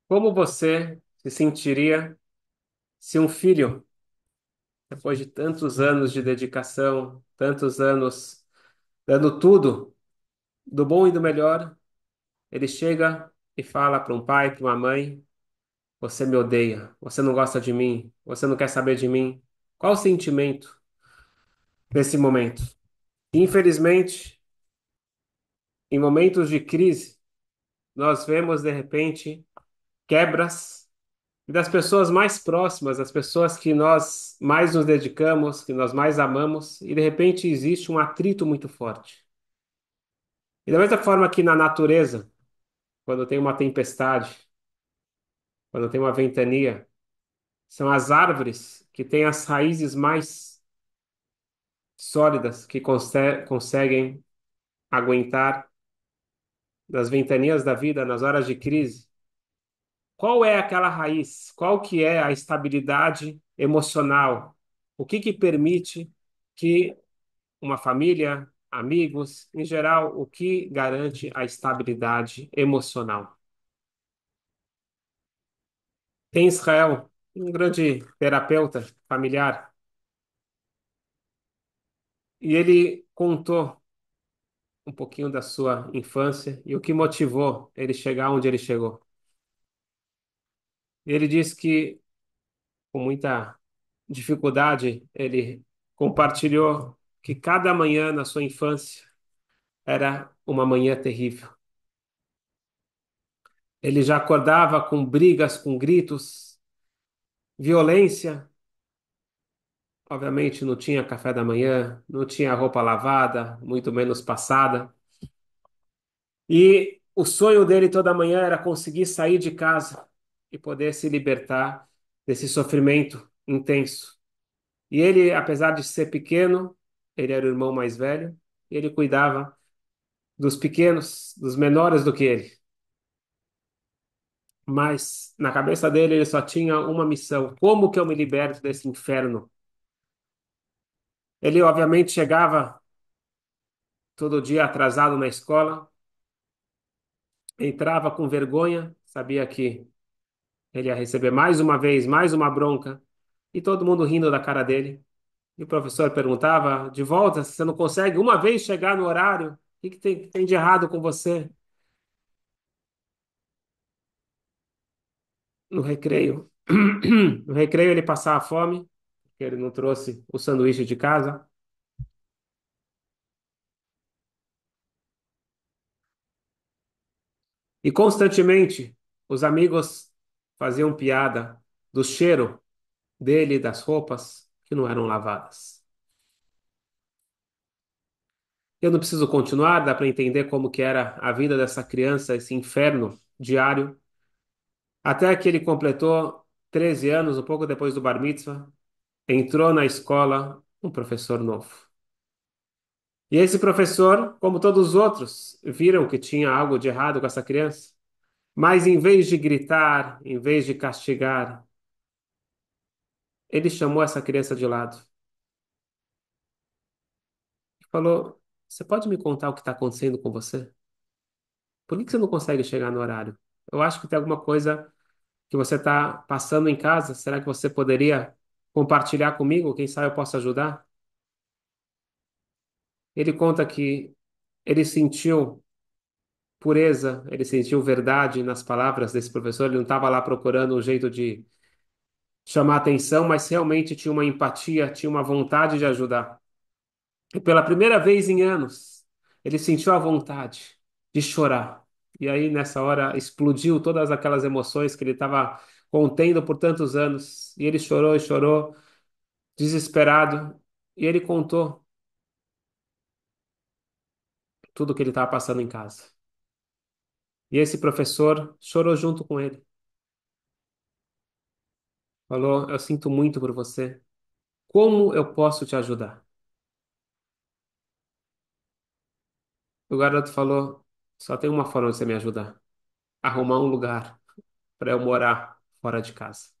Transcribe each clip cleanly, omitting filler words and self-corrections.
Como você se sentiria se um filho, depois de tantos anos de dedicação, tantos anos dando tudo, do bom e do melhor, ele chega e fala para um pai, para uma mãe: Você me odeia, você não gosta de mim, você não quer saber de mim? Qual o sentimento nesse momento? Infelizmente, em momentos de crise, nós vemos de repente quebras. E das pessoas mais próximas, das pessoas que nós mais nos dedicamos, que nós mais amamos, e de repente existe um atrito muito forte. E da mesma forma que na natureza, quando tem uma tempestade, quando tem uma ventania, são as árvores que têm as raízes mais sólidas que conseguem aguentar nas ventanias da vida, nas horas de crise. Qual é aquela raiz? Qual que é a estabilidade emocional? O que permite que uma família, amigos, em geral, o que garante a estabilidade emocional? Tem Israel, um grande terapeuta familiar, e ele contou um pouquinho da sua infância e o que motivou ele chegar onde ele chegou. E ele disse que, com muita dificuldade, ele compartilhou que cada manhã na sua infância era uma manhã terrível. Ele já acordava com brigas, com gritos, violência. Obviamente não tinha café da manhã, não tinha roupa lavada, muito menos passada. E o sonho dele toda manhã era conseguir sair de casa e poder se libertar desse sofrimento intenso. E ele, apesar de ser pequeno, ele era o irmão mais velho, e ele cuidava dos pequenos, dos menores do que ele. Mas na cabeça dele ele só tinha uma missão: como que eu me liberto desse inferno? Ele obviamente chegava todo dia atrasado na escola, entrava com vergonha, sabia que ele ia receber mais uma vez, mais uma bronca, e todo mundo rindo da cara dele. E o professor perguntava de volta: se você não consegue uma vez chegar no horário, o que tem de errado com você? No recreio. No recreio ele passava fome, porque ele não trouxe o sanduíche de casa. E constantemente os amigos faziam piada do cheiro dele e das roupas que não eram lavadas. Eu não preciso continuar, dá para entender como que era a vida dessa criança, esse inferno diário, até que ele completou 13 anos, um pouco depois do Bar Mitzvah, entrou na escola um professor novo. E esse professor, como todos os outros, viram que tinha algo de errado com essa criança, mas em vez de gritar, em vez de castigar, ele chamou essa criança de lado e falou: Você pode me contar o que está acontecendo com você? Por que você não consegue chegar no horário? Eu acho que tem alguma coisa que você está passando em casa. Será que você poderia compartilhar comigo? Quem sabe eu posso ajudar? Ele conta que ele sentiu pureza, ele sentiu verdade nas palavras desse professor. Ele não estava lá procurando um jeito de chamar atenção, mas realmente tinha uma empatia, tinha uma vontade de ajudar. E pela primeira vez em anos, ele sentiu a vontade de chorar. E aí, nessa hora, explodiu todas aquelas emoções que ele estava contendo por tantos anos. E ele chorou e chorou, desesperado. E ele contou tudo o que ele estava passando em casa. E esse professor chorou junto com ele. Falou: Eu sinto muito por você. Como eu posso te ajudar? O garoto falou: Só tem uma forma de você me ajudar: arrumar um lugar para eu morar fora de casa.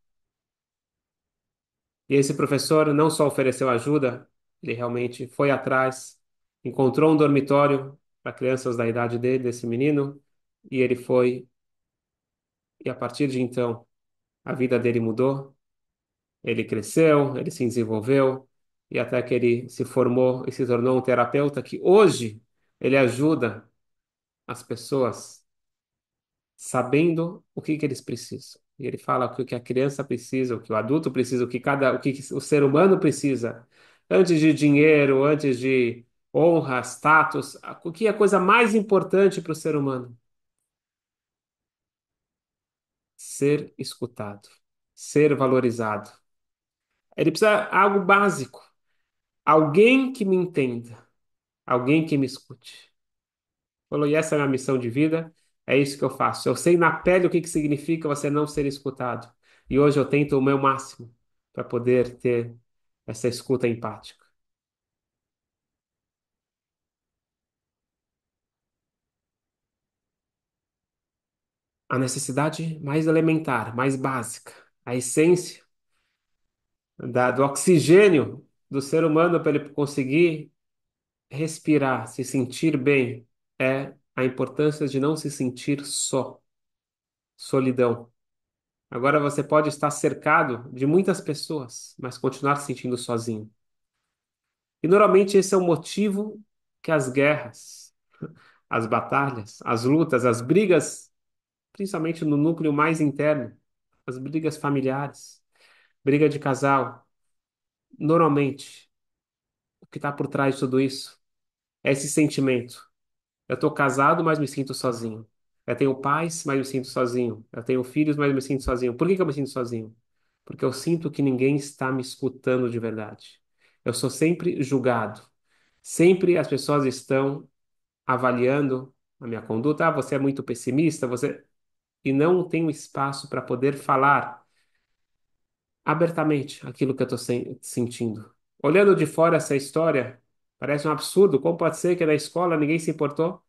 E esse professor não só ofereceu ajuda, ele realmente foi atrás, encontrou um dormitório para crianças da idade dele, desse menino, e ele foi E a partir de então, a vida dele mudou, ele cresceu, ele se desenvolveu, e até que ele se formou e se tornou um terapeuta que hoje ele ajuda as pessoas sabendo o que eles precisam. E ele fala o que a criança precisa, o que o adulto precisa, o que o ser humano precisa, antes de dinheiro, antes de honra, status, o que é a coisa mais importante para o ser humano? Ser escutado, ser valorizado. Ele precisa de algo básico, alguém que me entenda, alguém que me escute. Falou, e essa é a minha missão de vida, é isso que eu faço. Eu sei na pele o que significa você não ser escutado. E hoje eu tento o meu máximo para poder ter essa escuta empática. A necessidade mais elementar, mais básica, a essência do oxigênio do ser humano para ele conseguir respirar, se sentir bem, é a importância de não se sentir só, solidão. Agora você pode estar cercado de muitas pessoas, mas continuar se sentindo sozinho. E normalmente esse é o motivo que as guerras, as batalhas, as lutas, as brigas, principalmente no núcleo mais interno, as brigas familiares, briga de casal, normalmente o que está por trás de tudo isso é esse sentimento. Eu estou casado, mas me sinto sozinho. Eu tenho pais, mas me sinto sozinho. Eu tenho filhos, mas me sinto sozinho. Por que que eu me sinto sozinho? Porque eu sinto que ninguém está me escutando de verdade. Eu sou sempre julgado. Sempre as pessoas estão avaliando a minha conduta. Ah, você é muito pessimista, você e não tenho espaço para poder falar abertamente aquilo que eu estou sentindo. Olhando de fora essa história, parece um absurdo. Como pode ser que na escola ninguém se importou?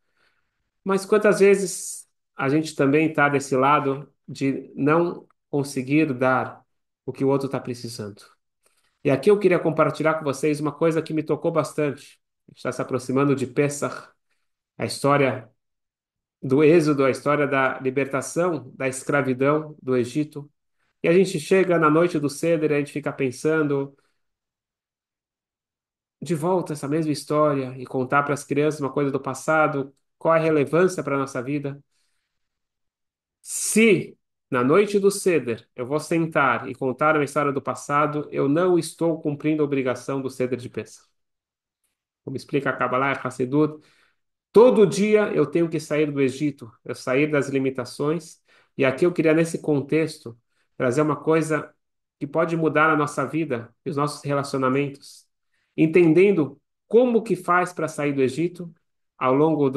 Mas quantas vezes a gente também está desse lado de não conseguir dar o que o outro está precisando? E aqui eu queria compartilhar com vocês uma coisa que me tocou bastante. A gente está se aproximando de Pessah, a história do Êxodo, a história da libertação da escravidão do Egito. E a gente chega na noite do Seder, e a gente fica pensando de volta essa mesma história e contar para as crianças uma coisa do passado, qual a relevância para a nossa vida. Se na noite do Seder eu vou sentar e contar uma história do passado, eu não estou cumprindo a obrigação do Seder de Pesach. Como explica a Kabbalah e a Hassidut, todo dia eu tenho que sair do Egito, eu sair das limitações. E aqui eu queria, nesse contexto, trazer uma coisa que pode mudar a nossa vida e os nossos relacionamentos, entendendo como que faz para sair do Egito. Ao longo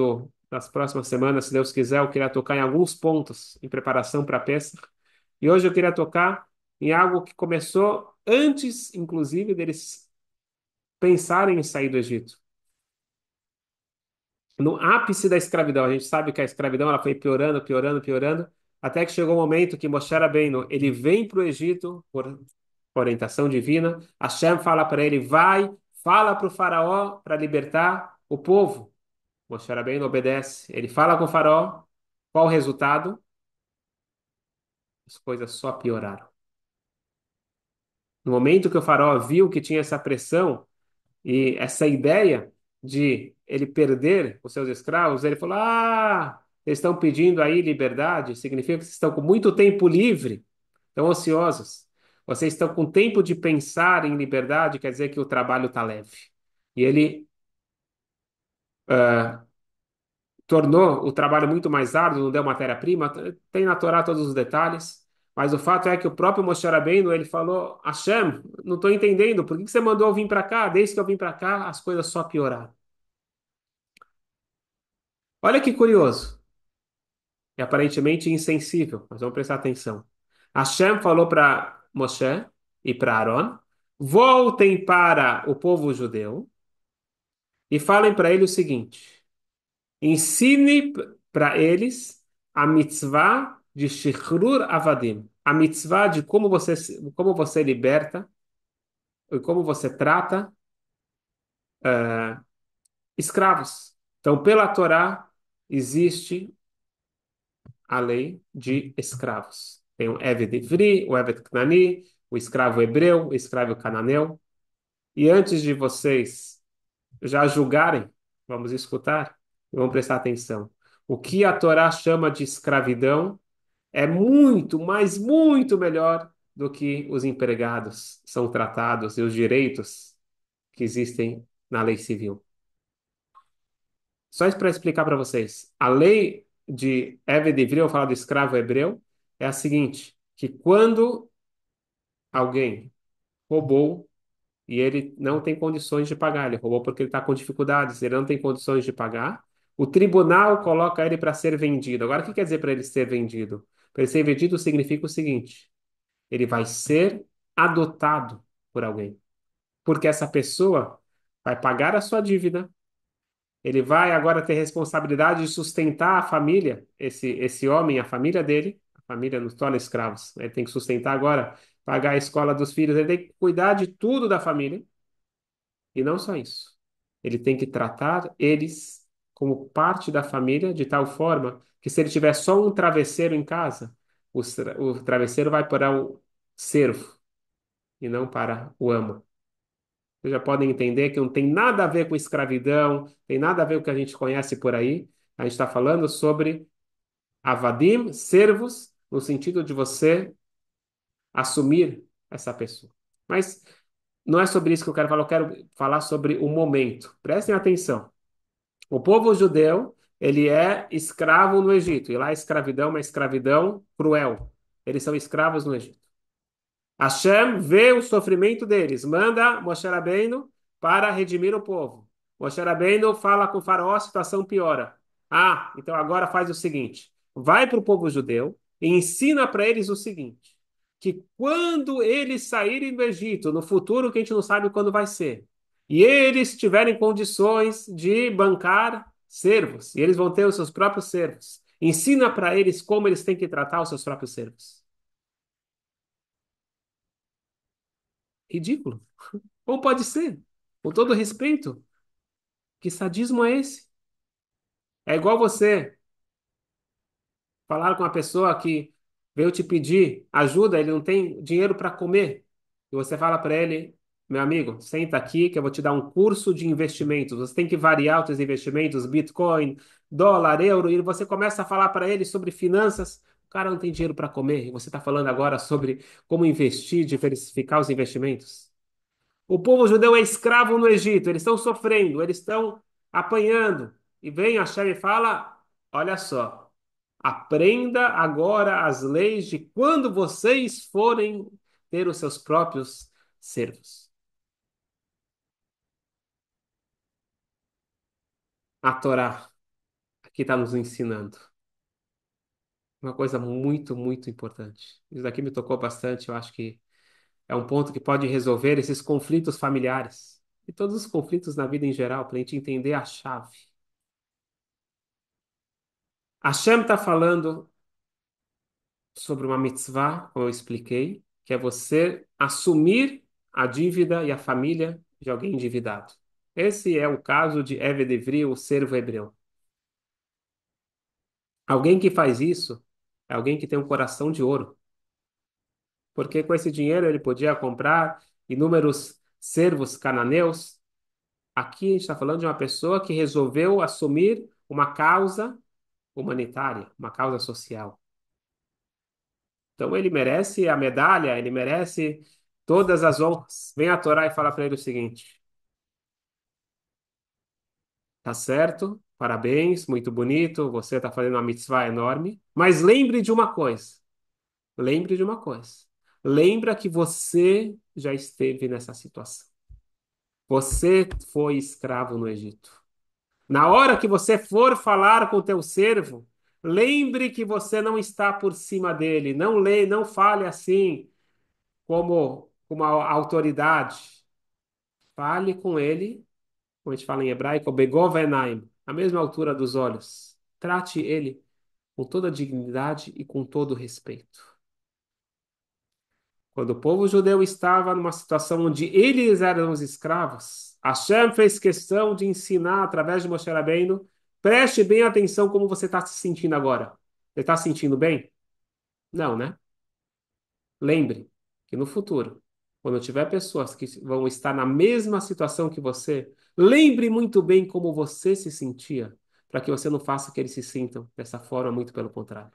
das próximas semanas, se Deus quiser, eu queria tocar em alguns pontos em preparação para a Pêssar. E hoje eu queria tocar em algo que começou antes, inclusive, deles pensarem em sair do Egito, no ápice da escravidão. A gente sabe que a escravidão ela foi piorando, piorando, piorando, até que chegou o momento que Moshe Rabbeinu, ele vem para o Egito por orientação divina. Hashem fala para ele, vai, fala para o faraó para libertar o povo. Moshe Rabbeinu obedece. Ele fala com o faraó. Qual o resultado? As coisas só pioraram. No momento que o faraó viu que tinha essa pressão, e essa ideia de ele perder os seus escravos, ele falou: Ah, eles estão pedindo aí liberdade, significa que vocês estão com muito tempo livre, estão ociosos. Vocês estão com tempo de pensar em liberdade, quer dizer que o trabalho está leve. E ele tornou o trabalho muito mais árduo, não deu matéria-prima, tem na Torá todos os detalhes. Mas o fato é que o próprio Moshe Rabbeinu, ele falou, Hashem, não estou entendendo, por que que você mandou eu vir para cá? Desde que eu vim para cá, as coisas só pioraram. Olha que curioso e aparentemente insensível, mas vamos prestar atenção. Hashem falou para Moshe e para Aaron: voltem para o povo judeu e falem para ele o seguinte: ensine para eles a mitzvah de Shichrur Avadim, a mitzvah de como você liberta e como você trata escravos. Então, pela Torá, existe a lei de escravos. Tem o Eved Ivri, o Eved Knani, o escravo hebreu, o escravo cananeu. E antes de vocês já julgarem, vamos escutar e vamos prestar atenção. O que a Torá chama de escravidão é muito, mas muito melhor do que os empregados são tratados e os direitos que existem na lei civil. Só isso para explicar para vocês. A lei de Eved Ivri, eu falo do escravo hebreu, é a seguinte, que quando alguém roubou e ele não tem condições de pagar, ele roubou porque ele está com dificuldades, ele não tem condições de pagar, o tribunal coloca ele para ser vendido. Agora, o que quer dizer para ele ser vendido? Para ele ser vendido significa o seguinte: ele vai ser adotado por alguém, porque essa pessoa vai pagar a sua dívida. Ele vai agora ter responsabilidade de sustentar a família, esse homem, a família dele. A família não se torna escravos. Ele tem que sustentar agora, pagar a escola dos filhos, ele tem que cuidar de tudo da família. E não só isso. Ele tem que tratar eles como parte da família, de tal forma que se ele tiver só um travesseiro em casa, o travesseiro vai para o servo e não para o amo. Vocês já podem entender que não tem nada a ver com escravidão, tem nada a ver com o que a gente conhece por aí. A gente está falando sobre avadim, servos, no sentido de você assumir essa pessoa. Mas não é sobre isso que eu quero falar sobre o momento. Prestem atenção. O povo judeu, ele é escravo no Egito, e lá a escravidão é uma escravidão cruel. Eles são escravos no Egito. Hashem vê o sofrimento deles, manda Moshe Rabbeinu para redimir o povo. Moshe Rabbeinu fala com o faraó, a situação piora. Ah, então agora faz o seguinte: vai para o povo judeu e ensina para eles o seguinte: que quando eles saírem do Egito, no futuro que a gente não sabe quando vai ser, e eles tiverem condições de bancar servos, e eles vão ter os seus próprios servos, ensina para eles como eles têm que tratar os seus próprios servos. Ridículo. Como pode ser? Com todo respeito, que sadismo é esse? É igual você falar com uma pessoa que veio te pedir ajuda, ele não tem dinheiro para comer. E você fala para ele, meu amigo, senta aqui que eu vou te dar um curso de investimentos. Você tem que variar os seus investimentos, Bitcoin, dólar, euro, e você começa a falar para ele sobre finanças. O cara não tem dinheiro para comer. E você está falando agora sobre como investir, diversificar os investimentos. O povo judeu é escravo no Egito, eles estão sofrendo, eles estão apanhando. E vem Hashem e fala: olha só, aprenda agora as leis de quando vocês forem ter os seus próprios servos. A Torá aqui está nos ensinando uma coisa muito, muito importante. Isso daqui me tocou bastante, eu acho que é um ponto que pode resolver esses conflitos familiares e todos os conflitos na vida em geral, para a gente entender a chave. Hashem está falando sobre uma mitzvah, como eu expliquei, que é você assumir a dívida e a família de alguém endividado. Esse é o caso de Eved Ivri, o servo hebreu. Alguém que faz isso é alguém que tem um coração de ouro, porque com esse dinheiro ele podia comprar inúmeros servos cananeus. Aqui a gente está falando de uma pessoa que resolveu assumir uma causa humanitária, uma causa social. Então ele merece a medalha, ele merece todas as honras. Vem a Torá e fala para ele o seguinte: tá certo, parabéns, muito bonito, você está fazendo uma mitzvah enorme, mas lembre de uma coisa, lembre de uma coisa. Lembra que você já esteve nessa situação. Você foi escravo no Egito. Na hora que você for falar com o teu servo, lembre que você não está por cima dele. Não leia, não fale assim como uma autoridade. Fale com ele, como a gente fala em hebraico, begov enaim, a mesma altura dos olhos. Trate ele com toda dignidade e com todo respeito. Quando o povo judeu estava numa situação onde eles eram os escravos, Hashem fez questão de ensinar através de Moshe Rabbeinu, preste bem atenção como você está se sentindo agora. Você está sentindo bem? Não, né? Lembre que no futuro, quando tiver pessoas que vão estar na mesma situação que você, lembre muito bem como você se sentia, para que você não faça que eles se sintam dessa forma, muito pelo contrário.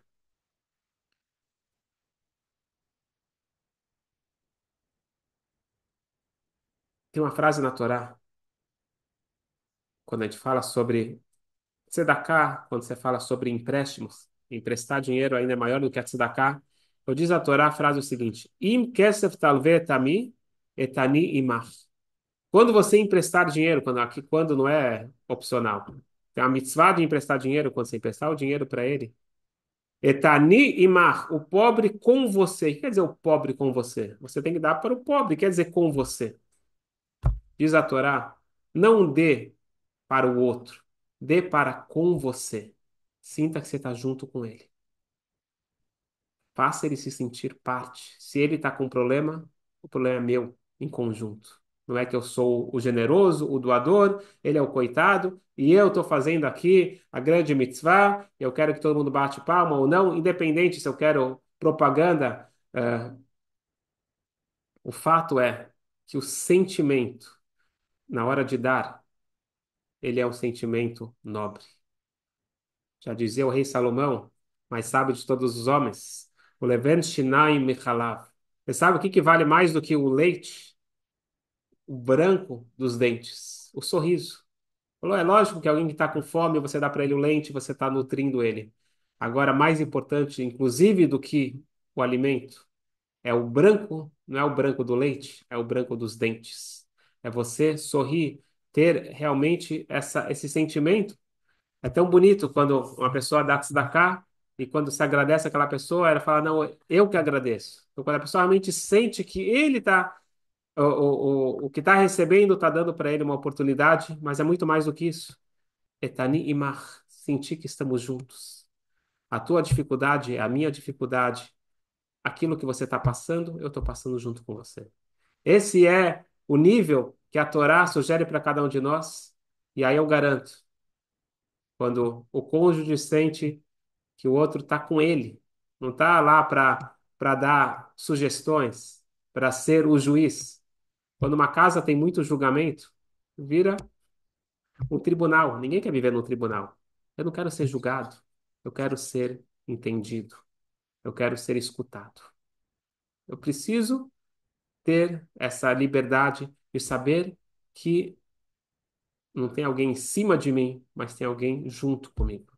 Tem uma frase na Torá, quando a gente fala sobre tzedakah, quando você fala sobre empréstimos, emprestar dinheiro ainda é maior do que a tzedakah. Eu diz a Torá a frase o seguinte: Im kesef talve etami, etani imach. Quando você emprestar dinheiro, quando não é opcional, tem a mitzvah de emprestar dinheiro, quando você emprestar o dinheiro para ele, etani imach, o pobre com você. O que quer dizer o pobre com você? Você tem que dar para o pobre, quer dizer com você. Diz a Torá, não dê para o outro, dê para com você. Sinta que você está junto com ele. Faça ele se sentir parte. Se ele está com um problema, o problema é meu, em conjunto. Não é que eu sou o generoso, o doador, ele é o coitado, e eu estou fazendo aqui a grande mitzvah, eu quero que todo mundo bate palma ou não, independente se eu quero propaganda, o fato é que o sentimento, na hora de dar, ele é um sentimento nobre. Já dizia o rei Salomão, mais sábio de todos os homens, o Leven Shinaim Michalav. Você sabe o que que vale mais do que o leite? O branco dos dentes, o sorriso. Falou, é lógico que alguém que está com fome, você dá para ele o leite, você está nutrindo ele. Agora, mais importante, inclusive, do que o alimento, é o branco, não é o branco do leite, é o branco dos dentes. É você sorrir, ter realmente esse sentimento. É tão bonito quando uma pessoa dá tzedakah e quando se agradece aquela pessoa, ela fala, não, eu que agradeço. Então, quando a pessoa realmente sente que ele está, o que está recebendo está dando para ele uma oportunidade, mas é muito mais do que isso. Etani imach, sentir que estamos juntos. A tua dificuldade é a minha dificuldade. Aquilo que você está passando, eu estou passando junto com você. Esse é o nível que a Torá sugere para cada um de nós. E aí eu garanto, quando o cônjuge sente que o outro está com ele, não está lá para dar sugestões, para ser o juiz. Quando uma casa tem muito julgamento, vira um tribunal. Ninguém quer viver num tribunal. Eu não quero ser julgado, eu quero ser entendido, eu quero ser escutado. Eu preciso ter essa liberdade de saber que não tem alguém em cima de mim, mas tem alguém junto comigo.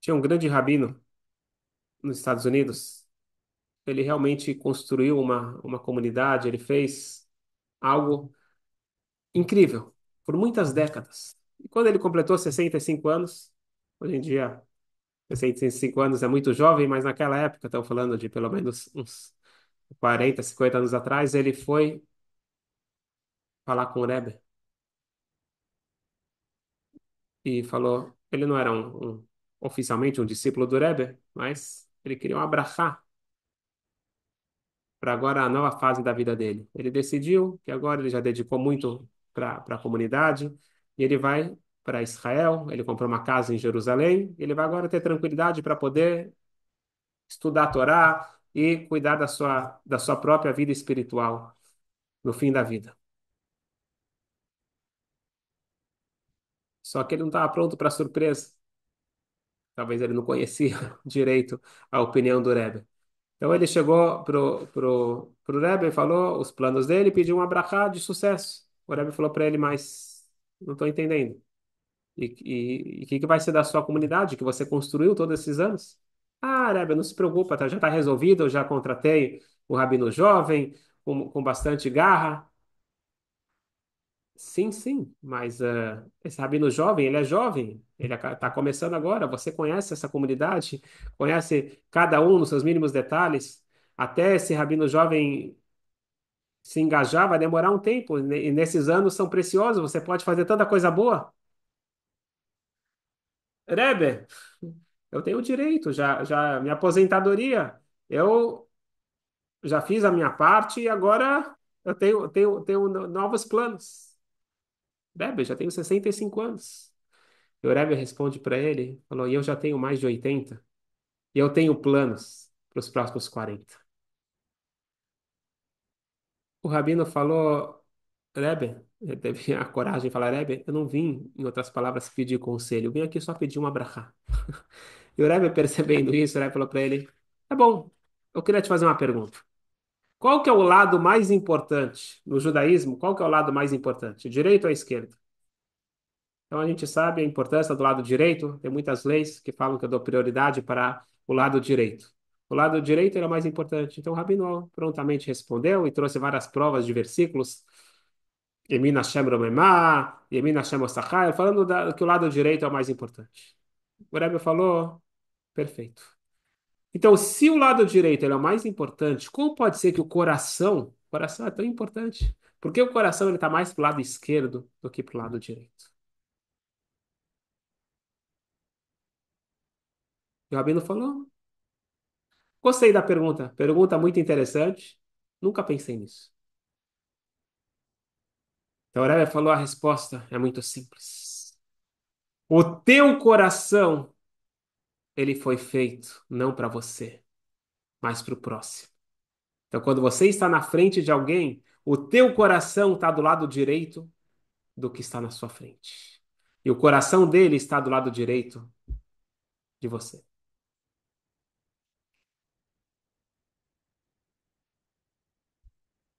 Tinha um grande rabino nos Estados Unidos. Ele realmente construiu uma comunidade, ele fez algo incrível por muitas décadas. E quando ele completou 65 anos, hoje em dia, 65 anos é muito jovem, mas naquela época, estamos falando de pelo menos uns 40, 50 anos atrás, ele foi falar com o Rebbe e falou, ele não era oficialmente um discípulo do Rebbe, mas ele queria um abrahá para agora a nova fase da vida dele. Ele decidiu que agora ele já dedicou muito para a comunidade e ele vai para Israel. Ele comprou uma casa em Jerusalém. E ele vai agora ter tranquilidade para poder estudar a Torá e cuidar da sua própria vida espiritual no fim da vida. Só que ele não estava pronto para a surpresa. Talvez ele não conhecia direito a opinião do Rebbe. Então ele chegou pro Rebbe e falou os planos dele e pediu um abrahá de sucesso. O Rebbe falou para ele, mas não estou entendendo. E o que, que vai ser da sua comunidade que você construiu todos esses anos? Ah, Rebbe, não se preocupa, já está resolvido, eu já contratei um rabino jovem, com bastante garra. Sim, sim, mas esse rabino jovem, ele é jovem, ele está começando agora. Você conhece essa comunidade, conhece cada um nos seus mínimos detalhes. Até esse rabino jovem se engajar vai demorar um tempo, e nesses anos são preciosos. Você pode fazer tanta coisa boa. Rebbe, eu tenho direito, já minha aposentadoria, eu já fiz a minha parte e agora eu tenho novos planos. Rebbe, já tenho 65 anos. E o Rebbe responde para ele, falou, e eu já tenho mais de 80, e eu tenho planos para os próximos 40. O Rabino falou, Rebbe, ele teve a coragem de falar, Rebbe, eu não vim, em outras palavras, pedir conselho, eu vim aqui só pedir uma brachá. E o Rebbe, percebendo isso, o Rebbe falou para ele, tá bom, eu queria te fazer uma pergunta. Qual que é o lado mais importante no judaísmo? Qual que é o lado mais importante, direita ou esquerda? Então a gente sabe a importância do lado direito. Tem muitas leis que falam que eu dou prioridade para o lado direito. O lado direito era o mais importante. Então o Rabino prontamente respondeu e trouxe várias provas de versículos. Yemin Hashem Romemá, Yemin Hashem Osachai, falando que o lado direito é o mais importante. O Rebbe falou, perfeito. Então, se o lado direito ele é o mais importante, como pode ser que o coração é tão importante? Porque o coração ele está mais para o lado esquerdo do que para o lado direito. E o Rabino falou, gostei da pergunta. Pergunta muito interessante. Nunca pensei nisso. Então, a Rebbe falou a resposta é muito simples. O teu coração, ele foi feito não para você, mas para o próximo. Então, quando você está na frente de alguém, o teu coração está do lado direito do que está na sua frente. E o coração dele está do lado direito de você.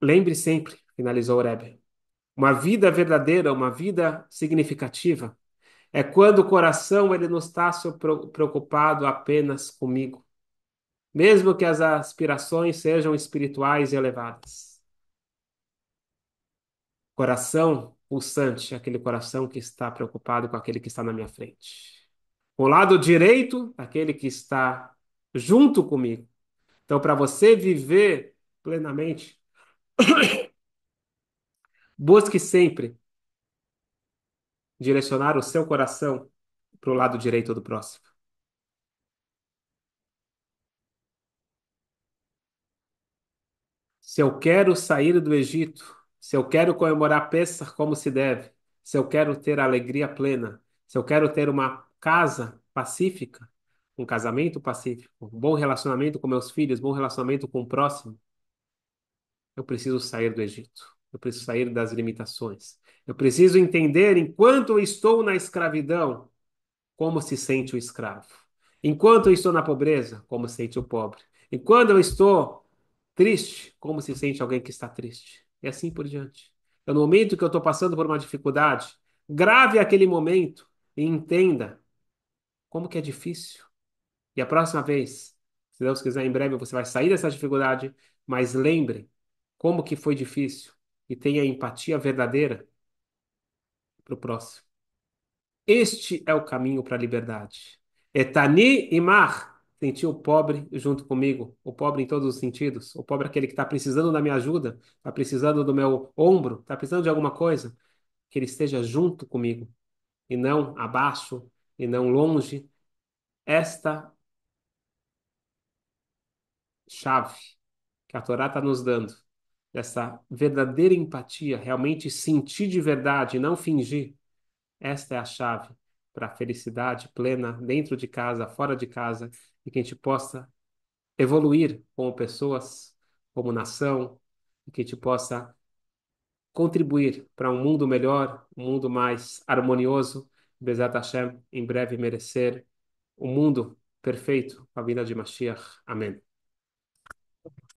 Lembre sempre, finalizou o Rebbe, uma vida verdadeira, uma vida significativa, é quando o coração ele não está preocupado apenas comigo, mesmo que as aspirações sejam espirituais e elevadas. Coração pulsante, é aquele coração que está preocupado com aquele que está na minha frente. O lado direito, aquele que está junto comigo. Então, para você viver plenamente, busque sempre direcionar o seu coração para o lado direito do próximo. Se eu quero sair do Egito, se eu quero comemorar Pêssar como se deve, se eu quero ter alegria plena, se eu quero ter uma casa pacífica, um casamento pacífico, um bom relacionamento com meus filhos, bom relacionamento com o próximo, eu preciso sair do Egito. Eu preciso sair das limitações. Eu preciso entender, enquanto eu estou na escravidão, como se sente o escravo. Enquanto eu estou na pobreza, como se sente o pobre. Enquanto eu estou triste, como se sente alguém que está triste. E assim por diante. Então, no momento que eu estou passando por uma dificuldade, grave aquele momento e entenda como que é difícil. E a próxima vez, se Deus quiser, em breve você vai sair dessa dificuldade, mas lembre como que foi difícil e tenha empatia verdadeira para o próximo. Este é o caminho para a liberdade. Etani imar, sentir o pobre junto comigo, o pobre em todos os sentidos, o pobre é aquele que está precisando da minha ajuda, está precisando do meu ombro, está precisando de alguma coisa, que ele esteja junto comigo, e não abaixo, e não longe. Esta chave que a Torá está nos dando, dessa verdadeira empatia, realmente sentir de verdade, não fingir. Esta é a chave para a felicidade plena dentro de casa, fora de casa, e que a gente possa evoluir como pessoas, como nação, e que a gente possa contribuir para um mundo melhor, um mundo mais harmonioso, Bezat Hashem, em breve merecer um mundo perfeito, a vinda de Mashiach. Amém.